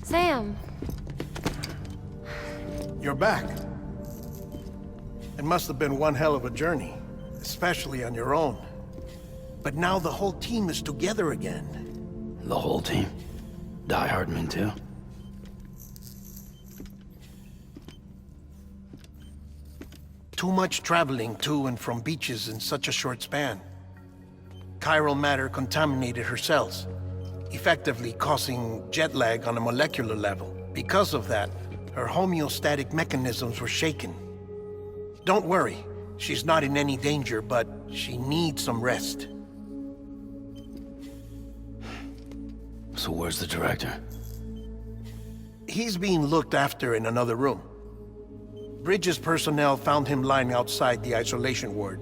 Sam. You're back. It must have been one hell of a journey, especially on your own. But now the whole team is together again. The whole team? Die Hardman too? Too much traveling to and from beaches in such a short span. Chiral matter contaminated her cells, effectively causing jet lag on a molecular level. Because of that, her homeostatic mechanisms were shaken. Don't worry, she's not in any danger, but she needs some rest. So where's the director? He's being looked after in another room. Bridges personnel found him lying outside the isolation ward.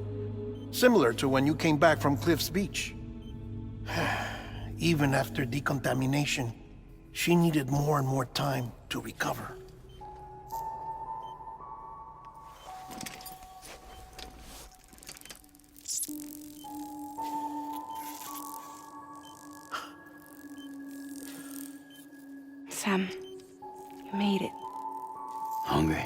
Similar to when you came back from Cliff's Beach. Even after decontamination, she needed more and more time to recover. Sam, you made it. Hungry?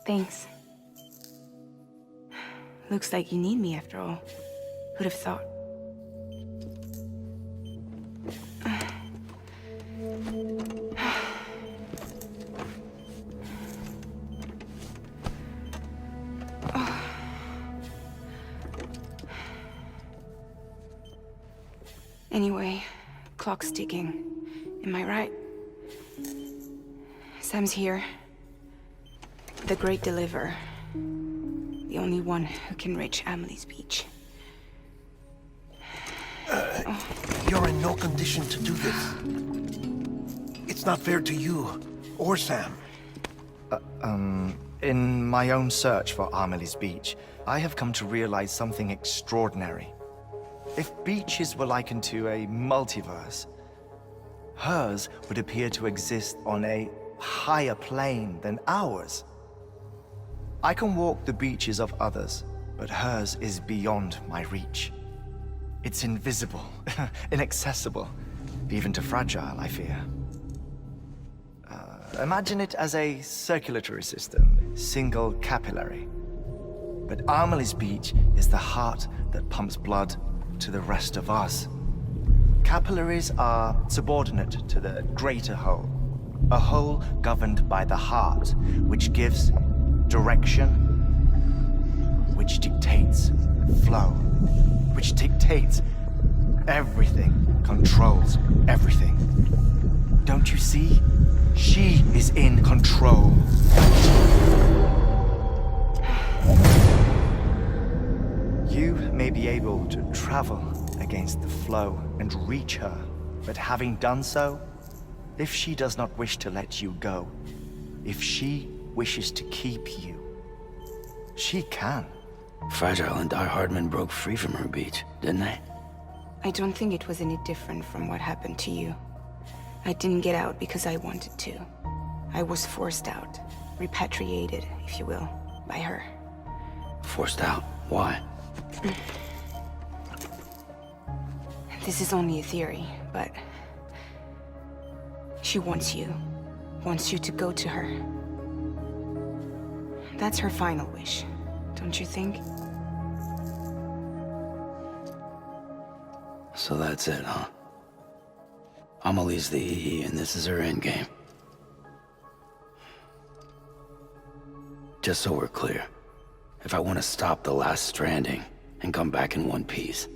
Thanks. Looks like you need me after all. Who'd have thought? Anyway, clock's ticking. Am I right? Sam's here. The Great Deliverer. The only one who can reach Amelie's Beach. You're in no condition to do this. It's not fair to you, or Sam. In my own search for Amelie's Beach, I have come to realize something extraordinary. If beaches were likened to a multiverse, hers would appear to exist on a higher plane than ours. I can walk the beaches of others, but hers is beyond my reach. It's invisible, inaccessible, even to fragile, I fear. Imagine it as a circulatory system, single capillary. But Amelie's Beach is the heart that pumps blood to the rest of us. Capillaries are subordinate to the greater whole, a whole governed by the heart, which gives direction, which dictates flow, which dictates everything, controls everything. Don't you see? She is in control. You may be able to travel against the flow and reach her, but having done so, if she does not wish to let you go, if she wishes to keep you, she can. Fragile and Die Hardman broke free from her beach, didn't they? I don't think it was any different from what happened to you. I didn't get out because I wanted to. I was forced out, repatriated, if you will, by her. Forced out? Why? This is only a theory, but she wants you to go to her. That's her final wish, don't you think? So that's it, huh? Amelie's the EE, and this is her endgame. Just so we're clear, if I want to stop the last stranding and come back in one piece,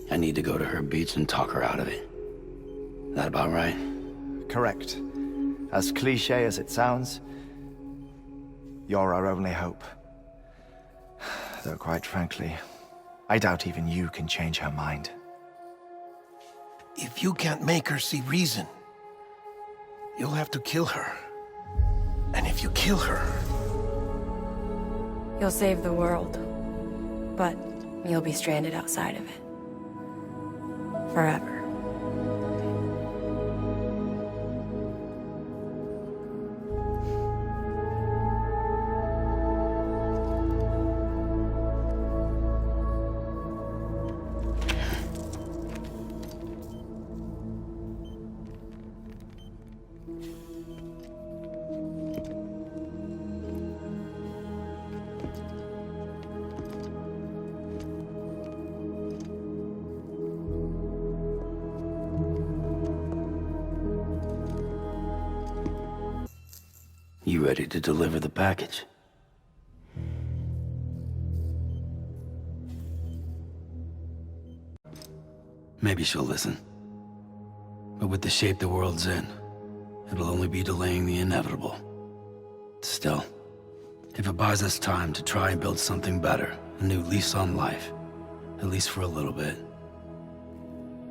I need to go to her beach and talk her out of it. That about right? Correct. As cliché as it sounds, you're our only hope. Though quite frankly, I doubt even you can change her mind. If you can't make her see reason, you'll have to kill her. And if you kill her... You'll save the world, but you'll be stranded outside of it. Forever. You ready to deliver the package? Maybe she'll listen. But with the shape the world's in, it'll only be delaying the inevitable. Still, if it buys us time to try and build something better, a new lease on life, at least for a little bit,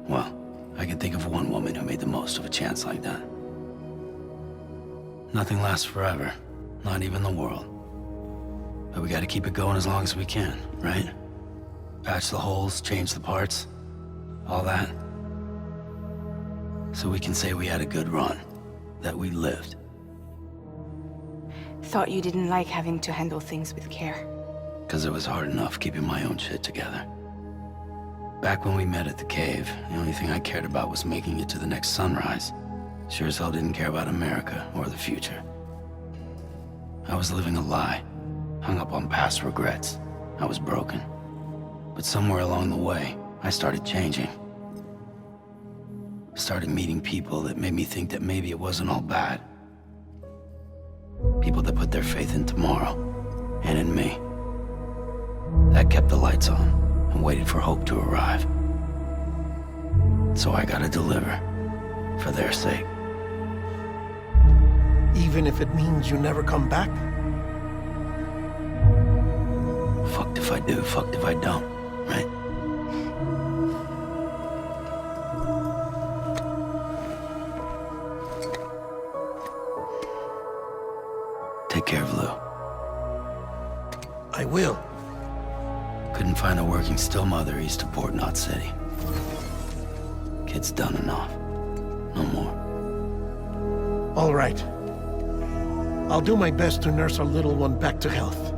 well, I can think of one woman who made the most of a chance like that. Nothing lasts forever, not even the world. But we gotta keep it going as long as we can, right? Patch the holes, change the parts, all that. So we can say we had a good run, that we lived. Thought you didn't like having to handle things with care. 'Cause it was hard enough keeping my own shit together. Back when we met at the cave, the only thing I cared about was making it to the next sunrise. Sure as hell didn't care about America or the future. I was living a lie, hung up on past regrets. I was broken. But somewhere along the way, I started changing. Started meeting people that made me think that maybe it wasn't all bad. People that put their faith in tomorrow, and in me. That kept the lights on, and waited for hope to arrive. So I gotta deliver, for their sake. Even if it means you never come back? Fucked if I do, fucked if I don't, right? Take care of Lou. I will. Couldn't find a working still mother east of Port Knot City. Kid's done enough. No more. All right. I'll do my best to nurse our little one back to health.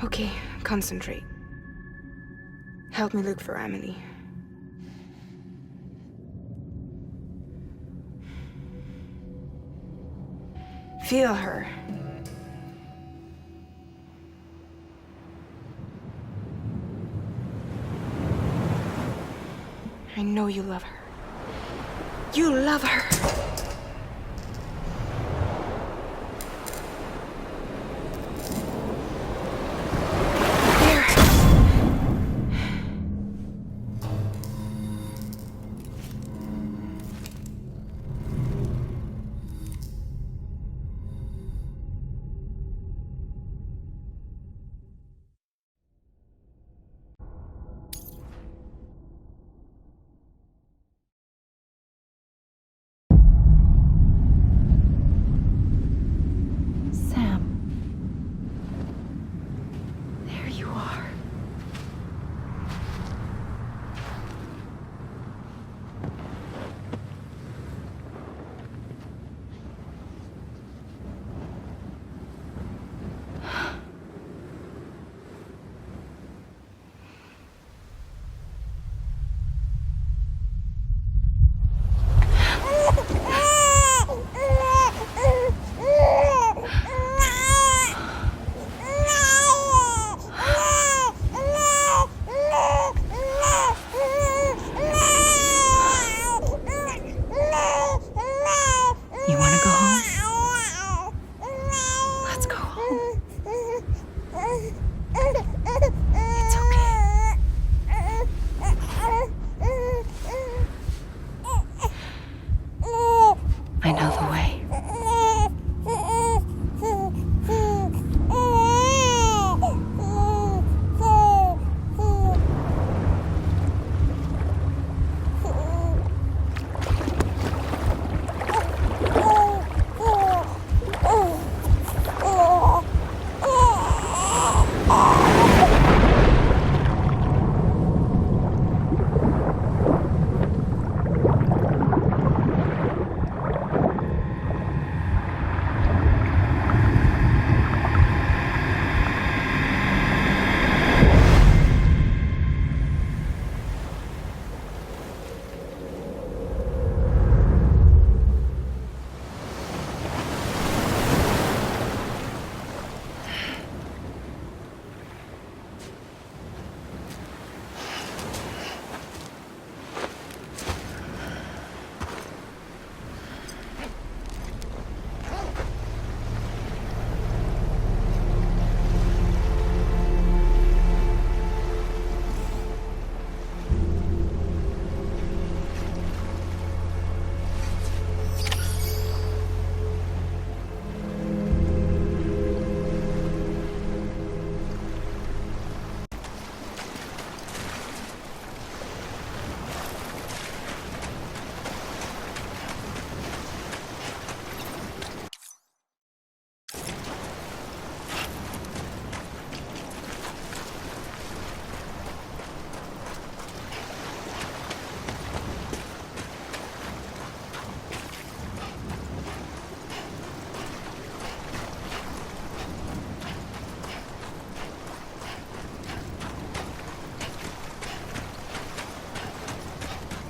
Okay, concentrate. Help me look for Emily. Feel her. I know you love her. You love her!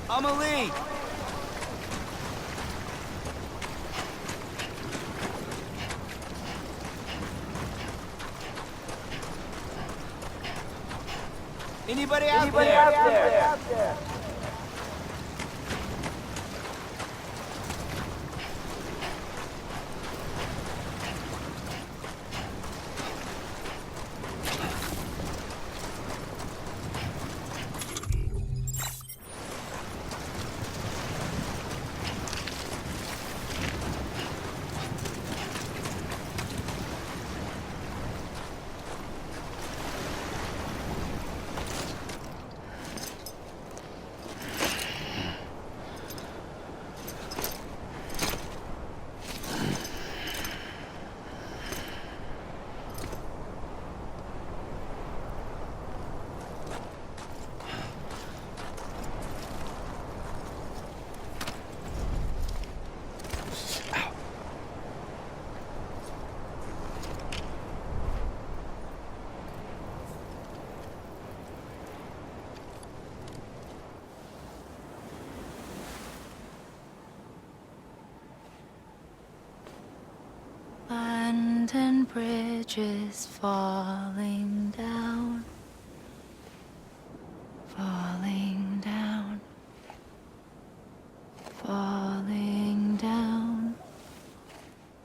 Amelie! Anybody out there? Land and bridges falling down, falling down, falling down.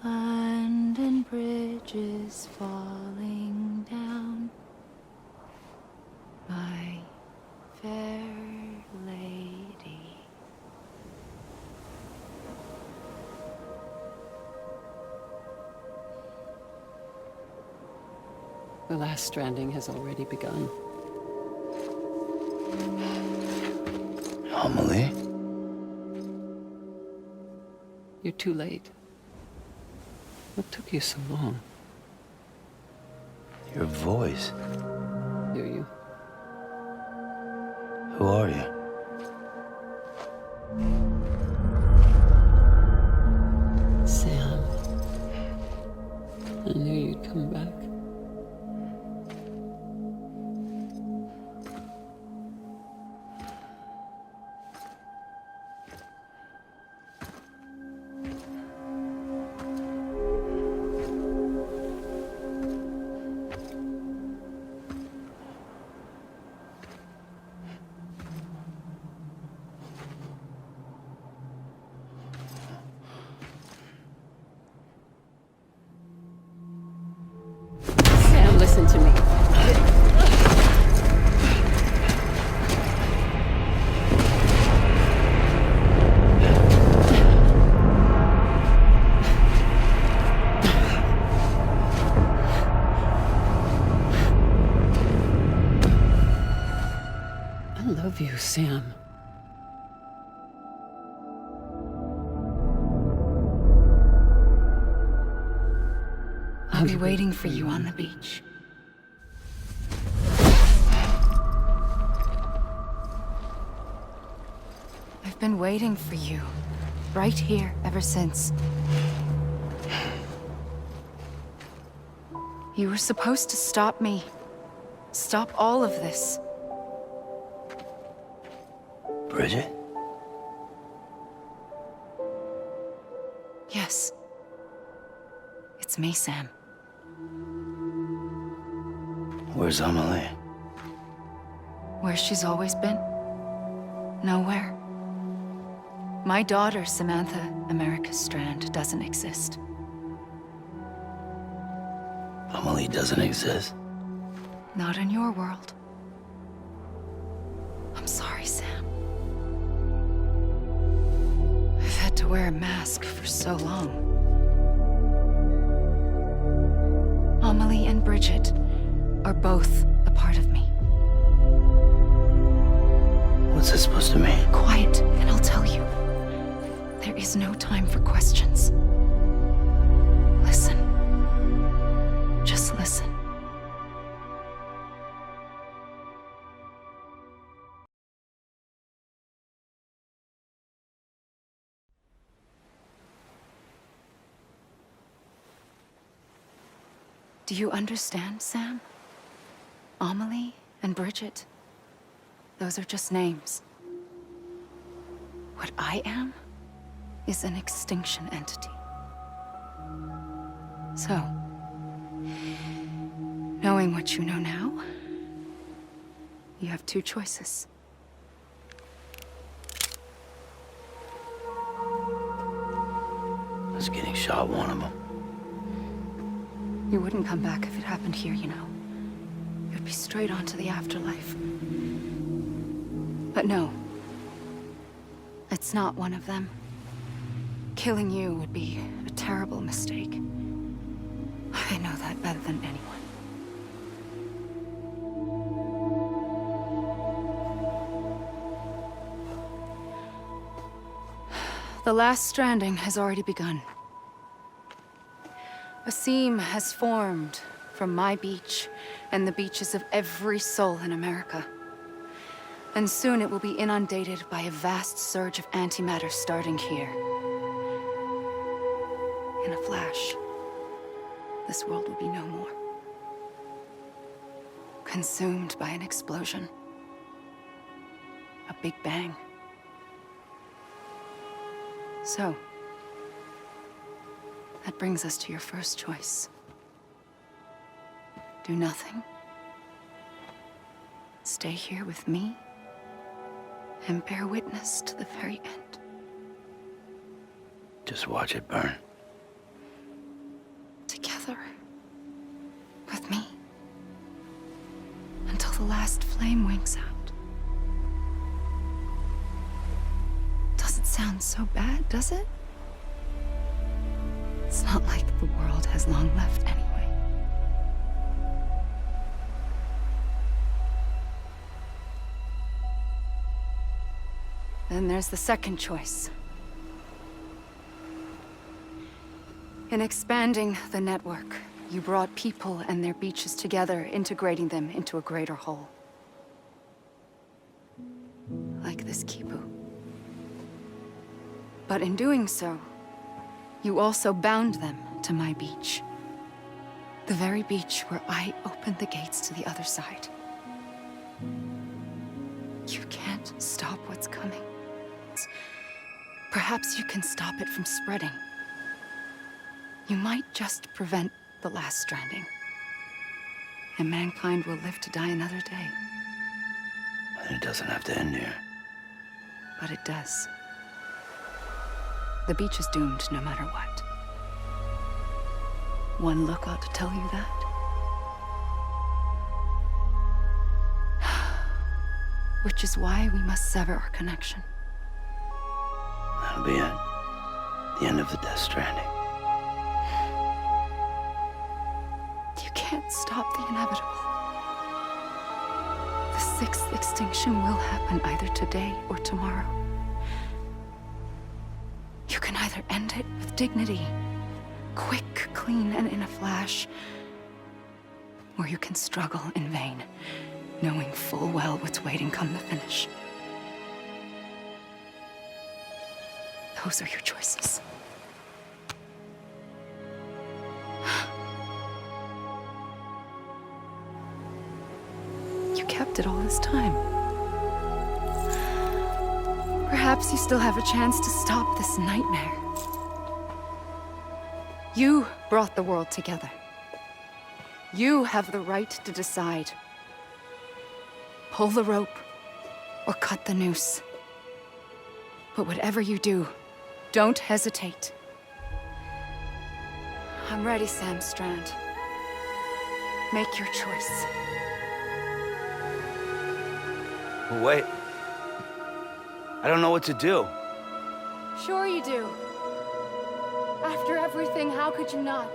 Land and bridges falling down, my fair lady. The last stranding has already begun. Amelie? You're too late. What took you so long? Your voice. Do you? Who are you? Sam. I knew you'd come back. Sam, listen to me. I love you, Sam. I'll be waiting for you on the beach. I've been waiting for you, right here, ever since. You were supposed to stop me. Stop all of this. Bridget? Yes. It's me, Sam. Where's Amelie? Where she's always been. Nowhere. My daughter, Samantha America Strand, doesn't exist. Amelie doesn't exist. Not in your world. I'm sorry, Sam. I've had to wear a mask for so long. Amelie and Bridget are both a part of me. What's this supposed to mean? Quiet, and I'll tell you. There is no time for questions. Listen. Just listen. Do you understand, Sam? Amelie and Bridget, those are just names. What I am is an extinction entity. So, knowing what you know now, you have two choices. Us getting shot one of them. You wouldn't come back if it happened here, you know. You'd be straight on to the afterlife. But no. It's not one of them. Killing you would be a terrible mistake. I know that better than anyone. The last stranding has already begun. A seam has formed from my beach and the beaches of every soul in America. And soon it will be inundated by a vast surge of antimatter starting here. In a flash, this world will be no more. Consumed by an explosion. A big bang. So, that brings us to your first choice. Do nothing. Stay here with me and bear witness to the very end. Just watch it burn. Together. With me. Until the last flame winks out. Doesn't sound so bad, does it? It's not like the world has long left anyway. Then there's the second choice. In expanding the network, you brought people and their beaches together, integrating them into a greater whole. Like this Kibu. But in doing so, you also bound them to my beach. The very beach where I opened the gates to the other side. You can't stop what's coming. Perhaps you can stop it from spreading. You might just prevent the last stranding. And mankind will live to die another day. And it doesn't have to end here. But it does. The beach is doomed no matter what. One look ought to tell you that. Which is why we must sever our connection. That'll be it. The end of the Death Stranding. You can't stop the inevitable. The sixth extinction will happen either today or tomorrow. You can either end it with dignity, quick, clean, and in a flash, or you can struggle in vain, knowing full well what's waiting come the finish. Those are your choices. You kept it all this time. Perhaps you still have a chance to stop this nightmare. You brought the world together. You have the right to decide. Pull the rope or cut the noose. But whatever you do, don't hesitate. I'm ready, Sam Strand. Make your choice. Wait. I don't know what to do. Sure you do. After everything, how could you not?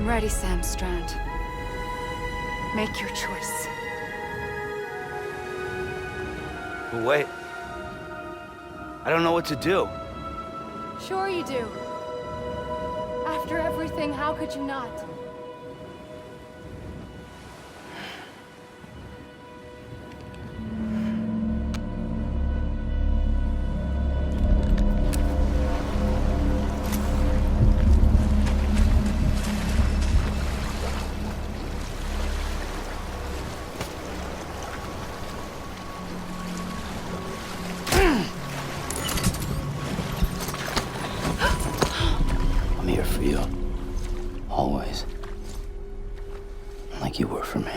I'm ready, Sam Strand. Make your choice. But wait. I don't know what to do. Sure you do. After everything, how could you not? I'm here for you. Always. Like you were for me.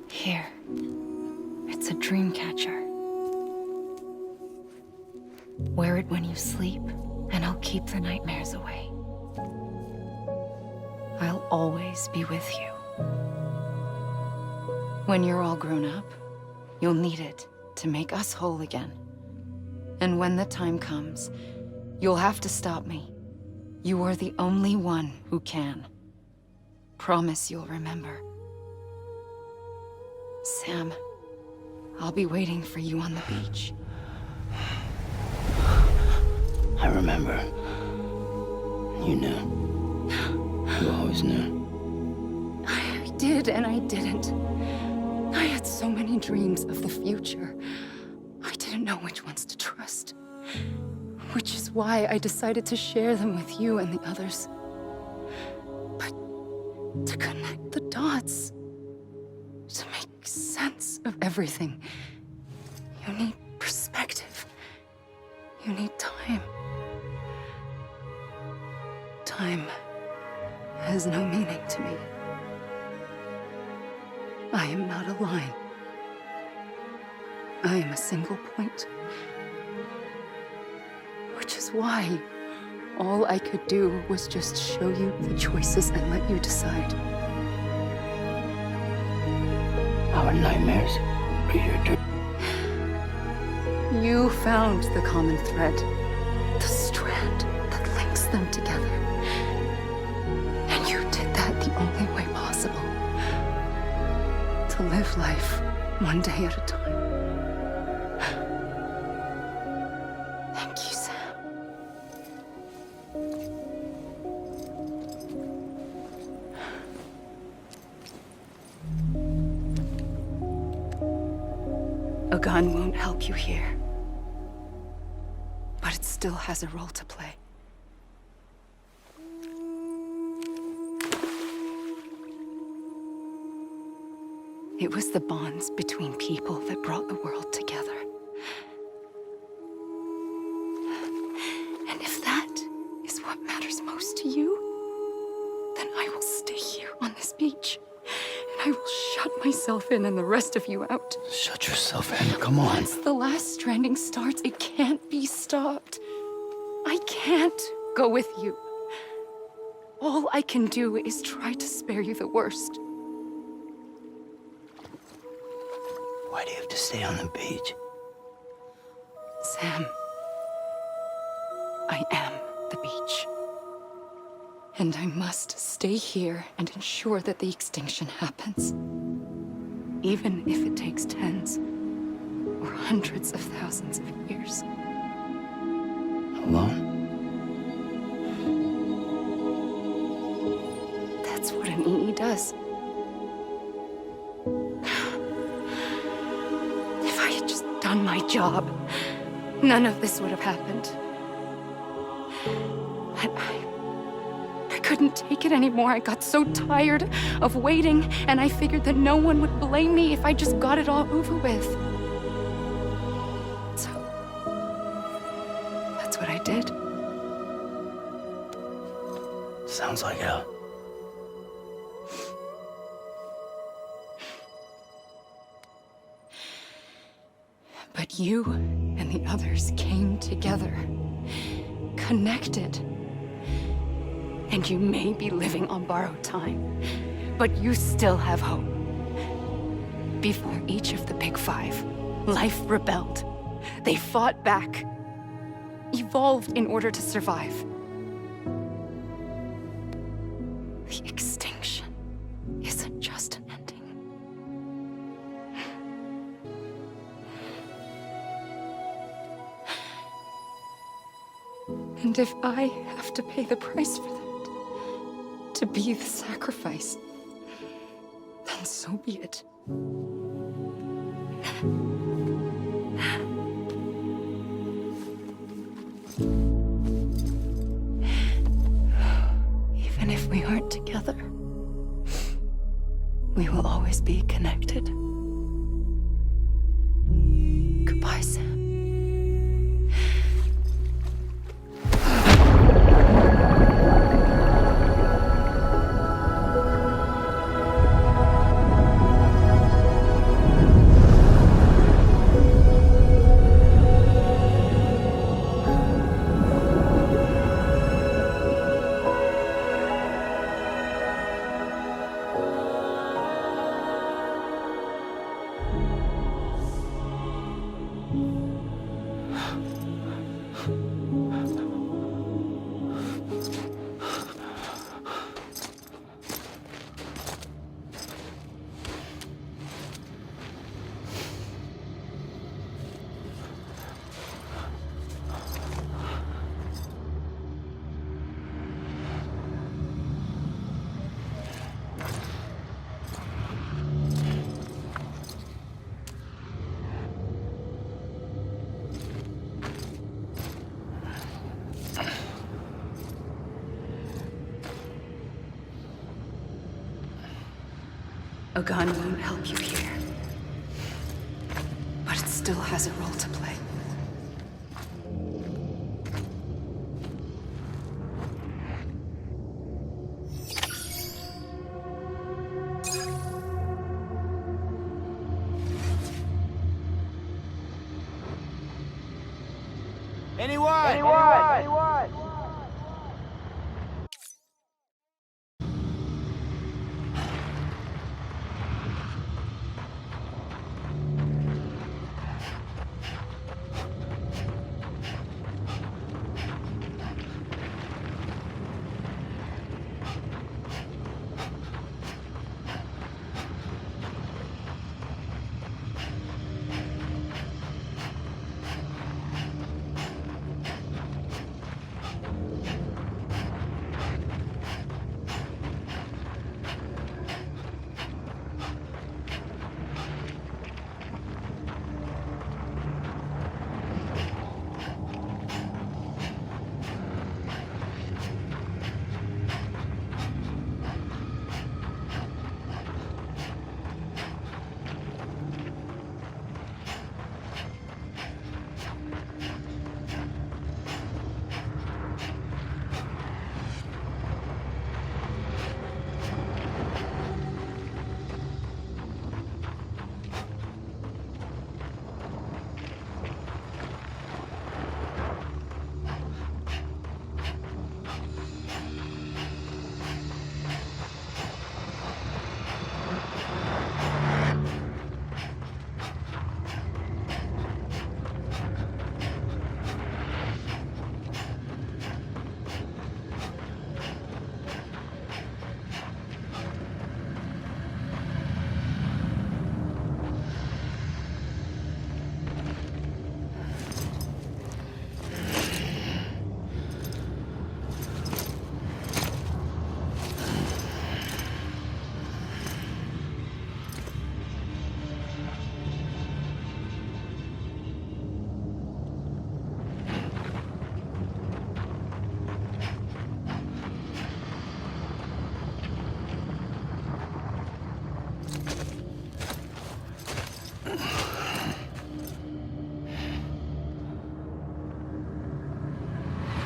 Here. It's a dream catcher. Wear it when you sleep, and I'll keep the nightmares away. I'll always be with you. When you're all grown up, you'll need it to make us whole again. And when the time comes, you'll have to stop me. You are the only one who can. Promise you'll remember. Sam, I'll be waiting for you on the beach. I remember. You knew. You always knew. I did and I didn't. I had so many dreams of the future. I didn't know which ones to trust. Which is why I decided to share them with you and the others. But to connect the dots, to make sense of everything, you need perspective. You need time. Time has no meaning to me. I am not a line. I am a single point. Which is why all I could do was just show you the choices and let you decide. Our nightmares or your dreams? You found the common thread, the strand that links them together. And you did that the only way possible. To live life one day at a time. Thank you, Sam. A gun won't help you here. But it still has a role to play. It was the bonds between people that brought the world together. And if that is what matters most to you, then I will stay here on this beach. And I will shut myself in and the rest of you out. Shut yourself in. Come on. Once the last stranding starts, it can't be stopped. I can't go with you. All I can do is try to spare you the worst. Why do you have to stay on the beach? Sam, I am the beach. And I must stay here and ensure that the extinction happens. Even if it takes tens or hundreds of thousands of years. Alone? That's what an EE does. If I had just done my job, none of this would have happened. But I couldn't take it anymore. I got so tired of waiting, and I figured that no one would blame me if I just got it all over with. So, that's what I did. Sounds like hell. But you and the others came together, connected. And you may be living on borrowed time, but you still have hope. Before each of the Big Five, life rebelled. They fought back, evolved in order to survive. The extinction isn't just an ending. And if I have to pay the price for that, to be the sacrifice, then so be it. Even if we aren't together, we will always be connected. Goodbye, Sam. A gun won't help you here, but it still has a role to play.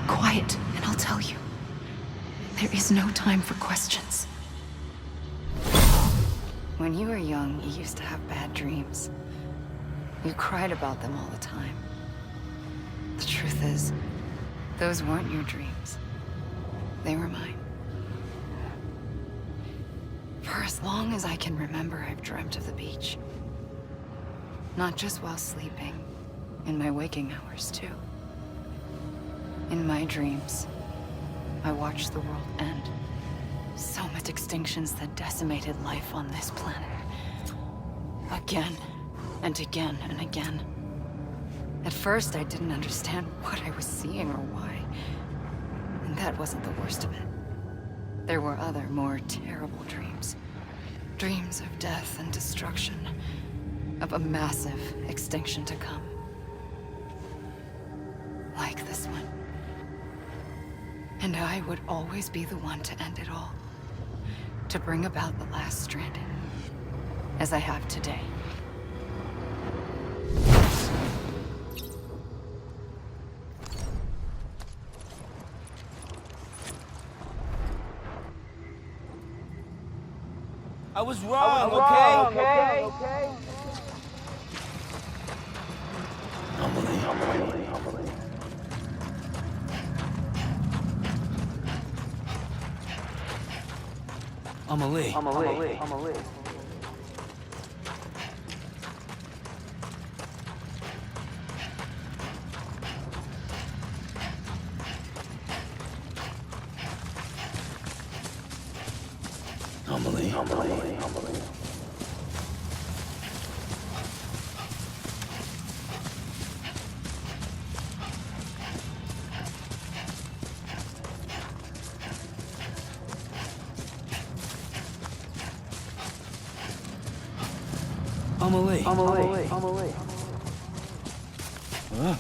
Quiet, and I'll tell you. There is no time for questions. When you were young, you used to have bad dreams. You cried about them all the time. The truth is, those weren't your dreams. They were mine. For as long as I can remember, I've dreamt of the beach. Not just while sleeping, in my waking hours, too. In my dreams, I watched the world end. So much extinctions that decimated life on this planet. Again, and again, and again. At first, I didn't understand what I was seeing or why. And that wasn't the worst of it. There were other, more terrible dreams. Dreams of death and destruction. Of a massive extinction to come. Like this one. And I would always be the one to end it all. To bring about the last stranding. As I have today. I was wrong, okay? Amelie. Amelie. Huh?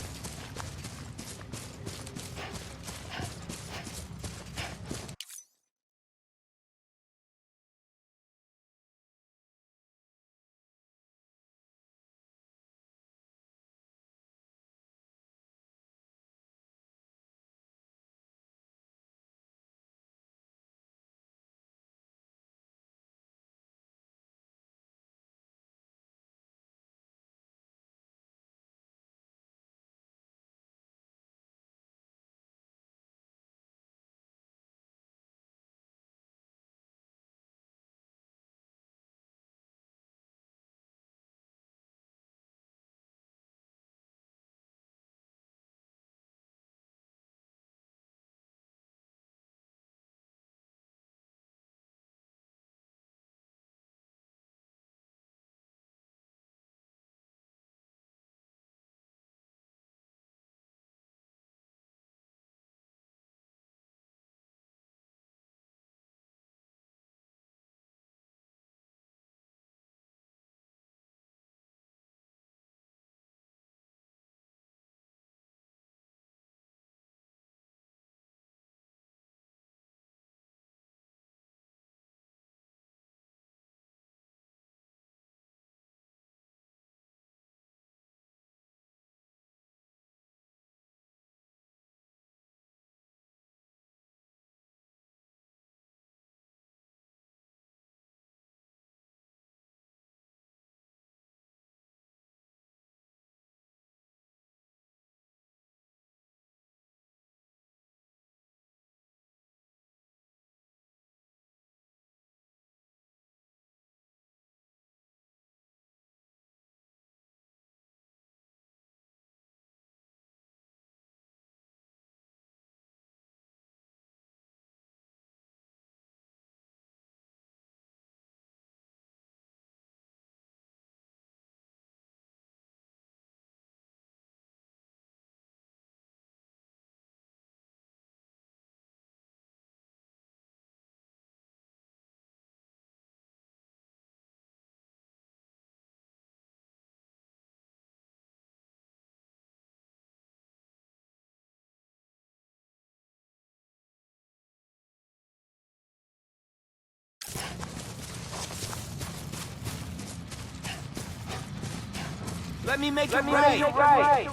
Let me make it right.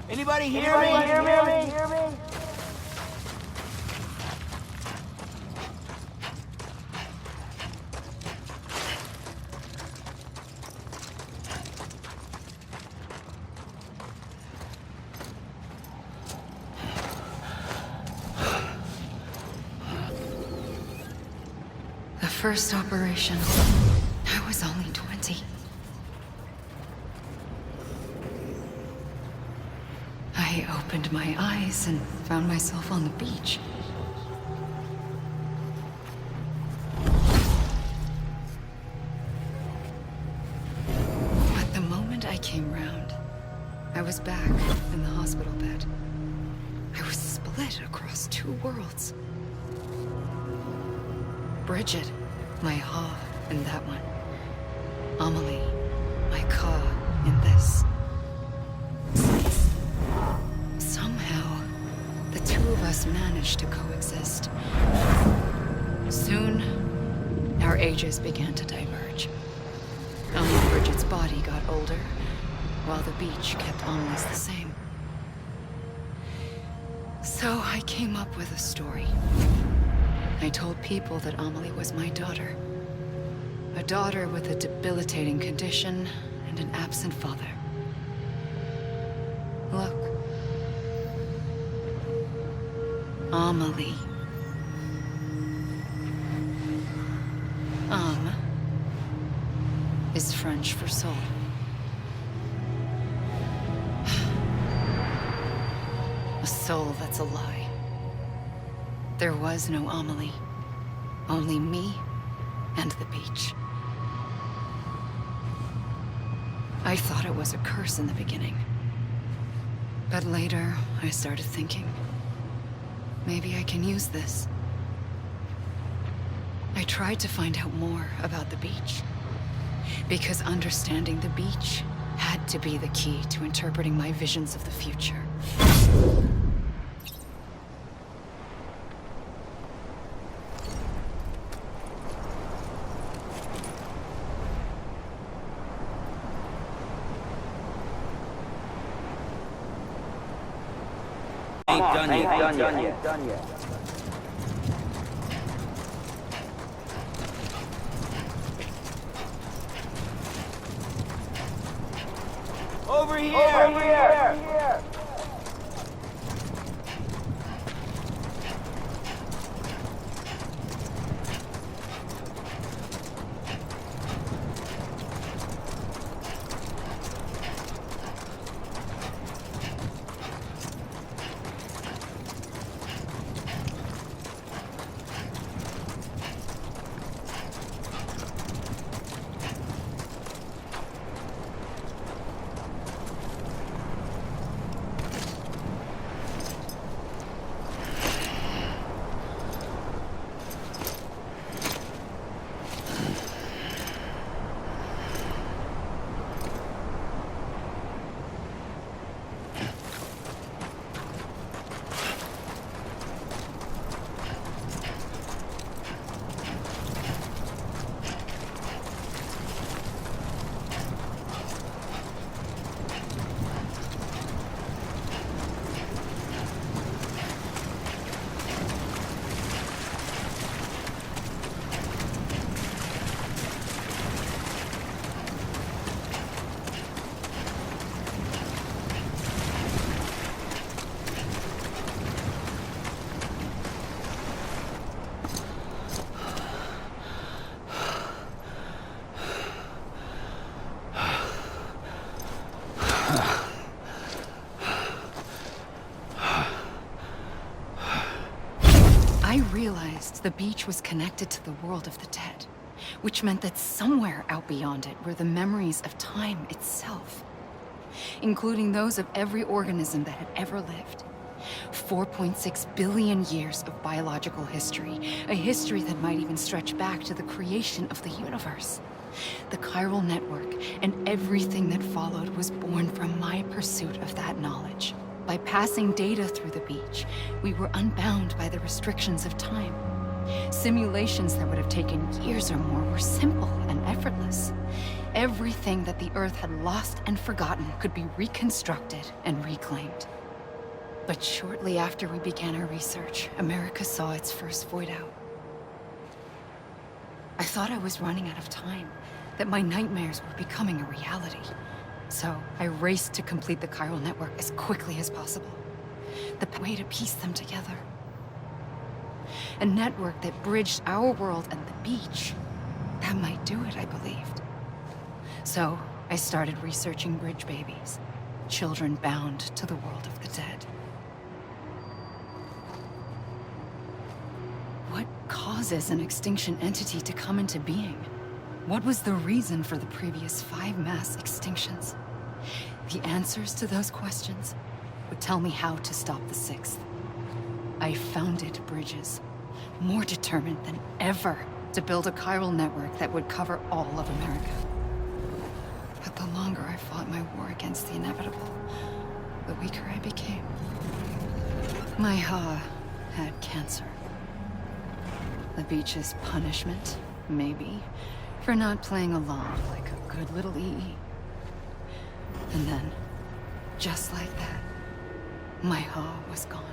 Anybody hear me? first operation, I was only 20. I opened my eyes and found myself on the beach. But the moment I came round, I was back in the hospital bed. I was split across two worlds. Bridget, my Ha in that one. Amelie, my Ka in this. Somehow, the two of us managed to coexist. Soon, our ages began to diverge. Only Bridget's body got older, while the beach kept Amelie's the same. So I came up with a story. I told people that Amelie was my daughter. A daughter with a debilitating condition and an absent father. Look. Amelie. Âme is French for soul. A soul that's a lie. There was no Amelie. Only me and the beach. I thought it was a curse in the beginning. But later, I started thinking, maybe I can use this. I tried to find out more about the beach. Because understanding the beach had to be the key to interpreting my visions of the future. Ain't done yet. Over here! I realized the beach was connected to the world of the dead, which meant that somewhere out beyond it were the memories of time itself, including those of every organism that had ever lived. 4.6 billion years of biological history, a history that might even stretch back to the creation of the universe. The chiral network and everything that followed was born from my pursuit of that knowledge. By passing data through the beach, we were unbound by the restrictions of time. Simulations that would have taken years or more were simple and effortless. Everything that the Earth had lost and forgotten could be reconstructed and reclaimed. But shortly after we began our research, America saw its first void out. I thought I was running out of time, that my nightmares were becoming a reality. So I raced to complete the chiral network as quickly as possible. The way to piece them together. A network that bridged our world and the beach. That might do it, I believed. So, I started researching bridge babies. Children bound to the world of the dead. What causes an extinction entity to come into being? What was the reason for the previous 5 mass extinctions? The answers to those questions would tell me how to stop the 6th. I founded bridges, more determined than ever to build a chiral network that would cover all of America. But the longer I fought my war against the inevitable, the weaker I became. My Ha had cancer. The beach's punishment, maybe, for not playing along like a good little EE. And then, just like that, my Ha was gone.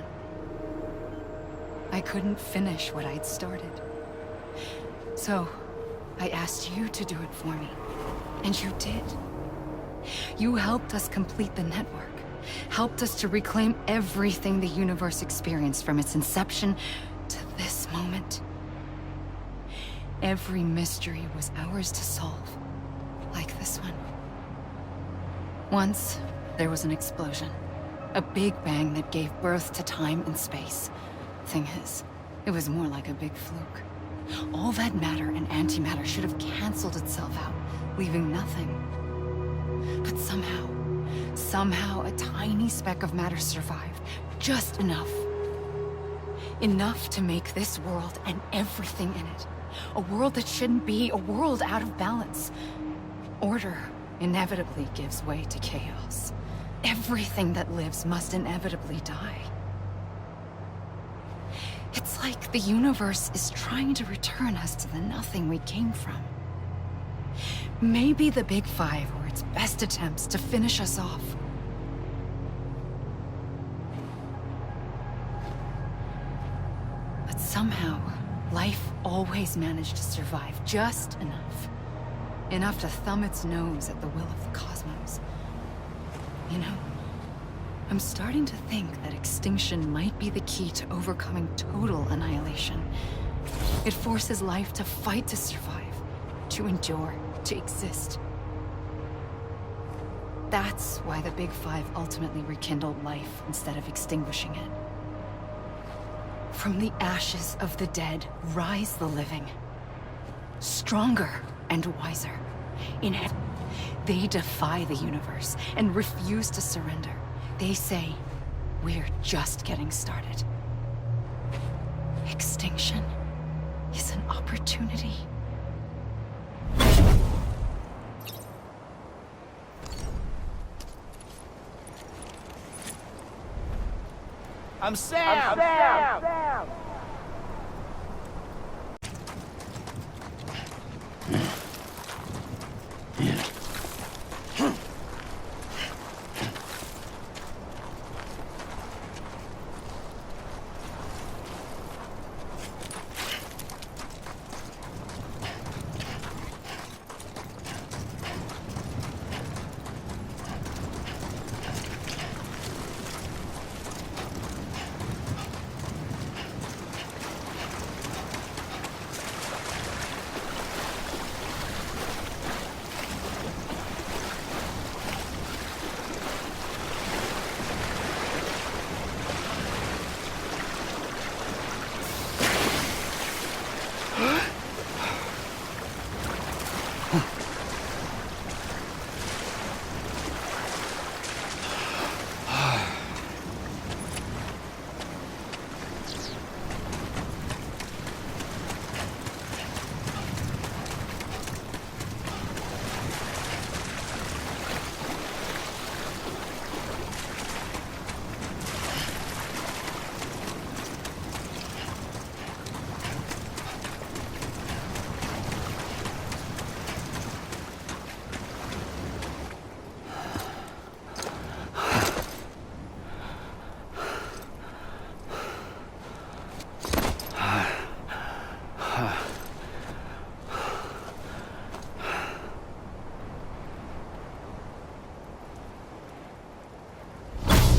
I couldn't finish what I'd started. So, I asked you to do it for me. And you did. You helped us complete the network. Helped us to reclaim everything the universe experienced from its inception to this moment. Every mystery was ours to solve. Like this one. Once, there was an explosion. A big bang that gave birth to time and space. Thing is, it was more like a big fluke. All that matter and antimatter should have canceled itself out, leaving nothing. But somehow a tiny speck of matter survived. Just enough. Enough to make this world and everything in it. A world that shouldn't be, a world out of balance. Order inevitably gives way to chaos. Everything that lives must inevitably die. It's like the universe is trying to return us to the nothing we came from. Maybe the Big Five were its best attempts to finish us off. But somehow, life always managed to survive just enough. Enough to thumb its nose at the will of the cosmos. You know, I'm starting to think that extinction might be the key to overcoming total annihilation. It forces life to fight to survive, to endure, to exist. That's why the Big Five ultimately rekindled life instead of extinguishing it. From the ashes of the dead rise the living. Stronger and wiser. They defy the universe and refuse to surrender. They say, we're just getting started. Extinction is an opportunity. I'm Sam!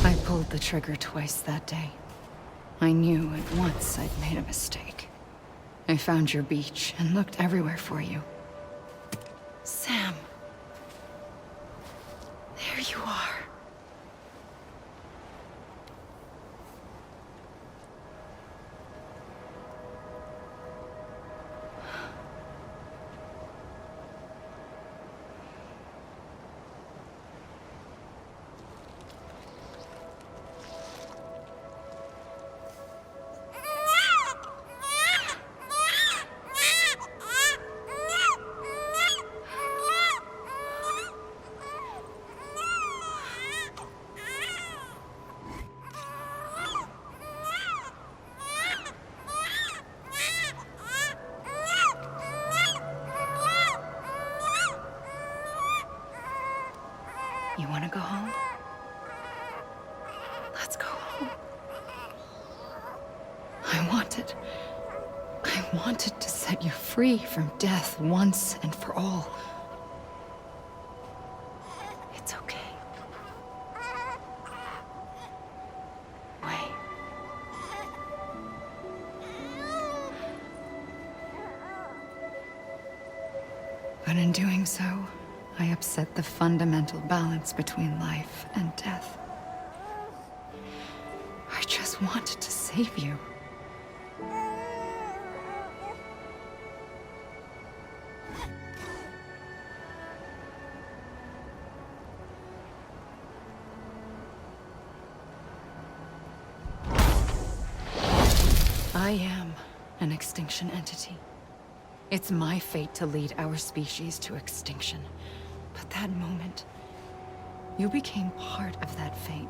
I pulled the trigger twice that day. I knew at once I'd made a mistake. I found your beach and looked everywhere for you. Sam. There you are. You want to go home? Let's go home. I wanted to set you free from death once and for all. It's okay. Wait. But in doing so, I upset the fundamental balance between life and death. I just wanted to save you. I am an extinction entity. It's my fate to lead our species to extinction. But that moment, you became part of that fate.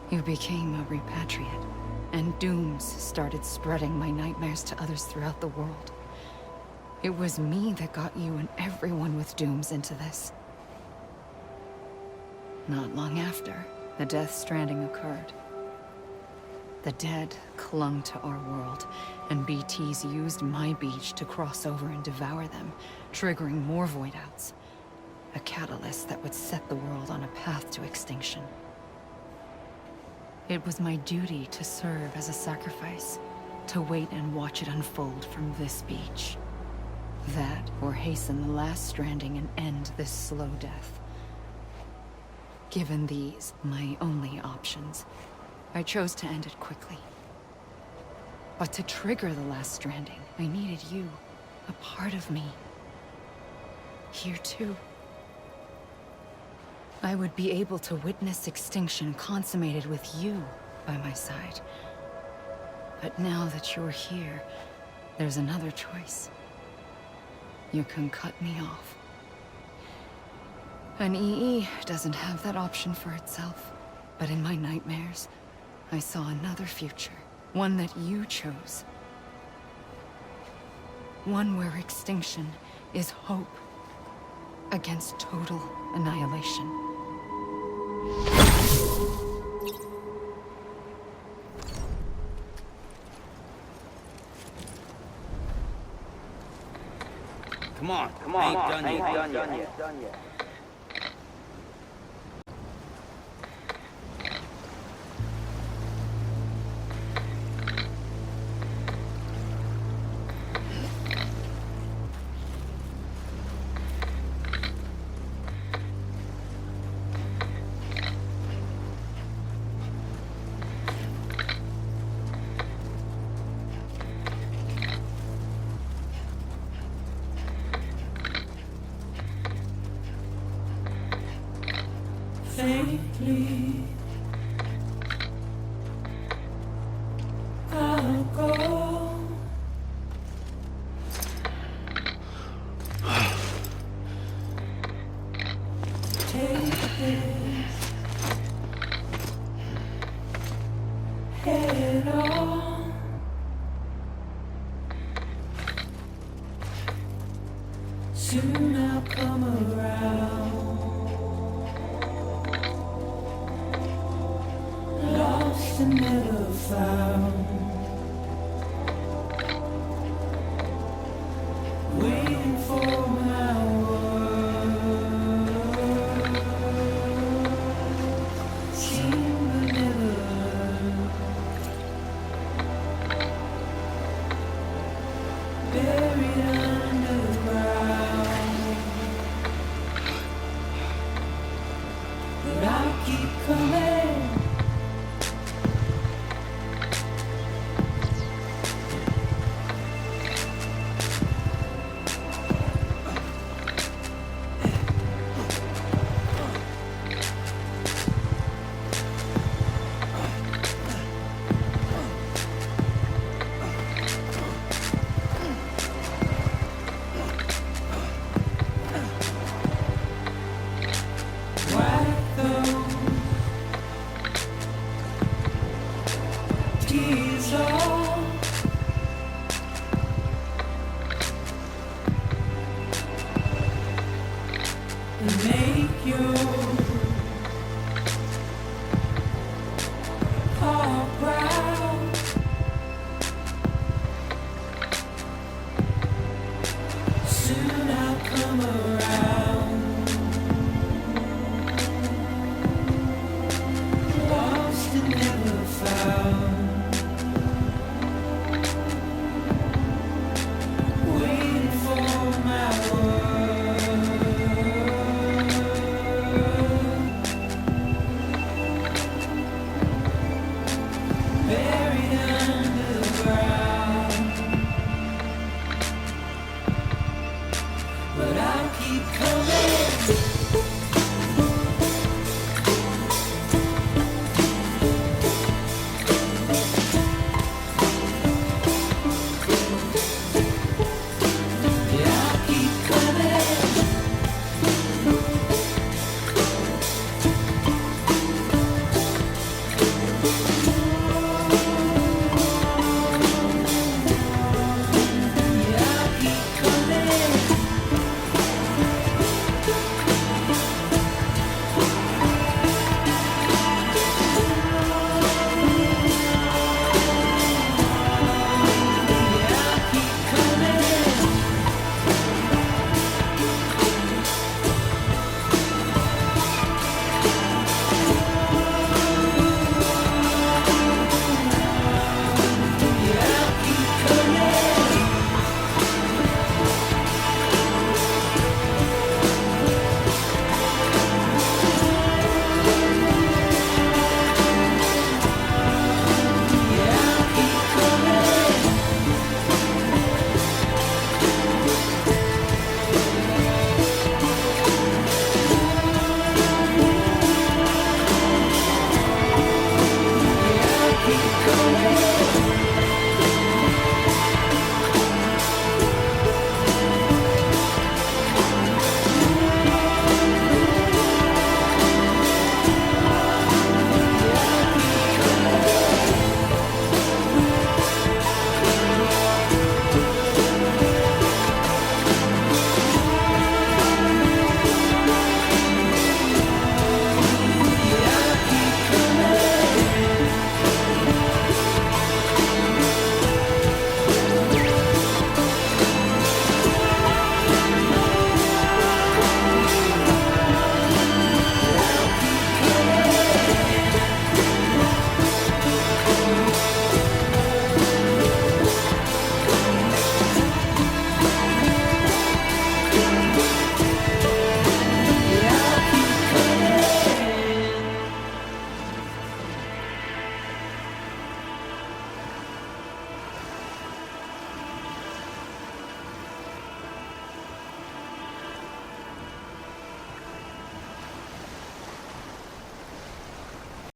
You became a repatriate, and dooms started spreading my nightmares to others throughout the world. It was me that got you and everyone with dooms into this. Not long after, the Death Stranding occurred. The dead clung to our world, and BTs used my beach to cross over and devour them, triggering more void-outs. A catalyst that would set the world on a path to extinction. It was my duty to serve as a sacrifice, to wait and watch it unfold from this beach. That, or hasten the last stranding and end this slow death. Given these, my only options, I chose to end it quickly. But to trigger the last stranding, I needed you, a part of me. Here too. I would be able to witness extinction consummated with you by my side. But now that you're here, there's another choice. You can cut me off. An EE doesn't have that option for itself, but in my nightmares, I saw another future, one that you chose. One where extinction is hope against total annihilation. Come on, I ain't done yet. Faintly, I'll go. Take this head on. Soon I'll come around. Lost and never found, waiting for my word, seen but never learned. tall. And make your heart proud. Soon I'll come around. Lost and never found. Waiting for my word. Buried under the ground. But I'll keep coming. Yeah, I'll keep coming.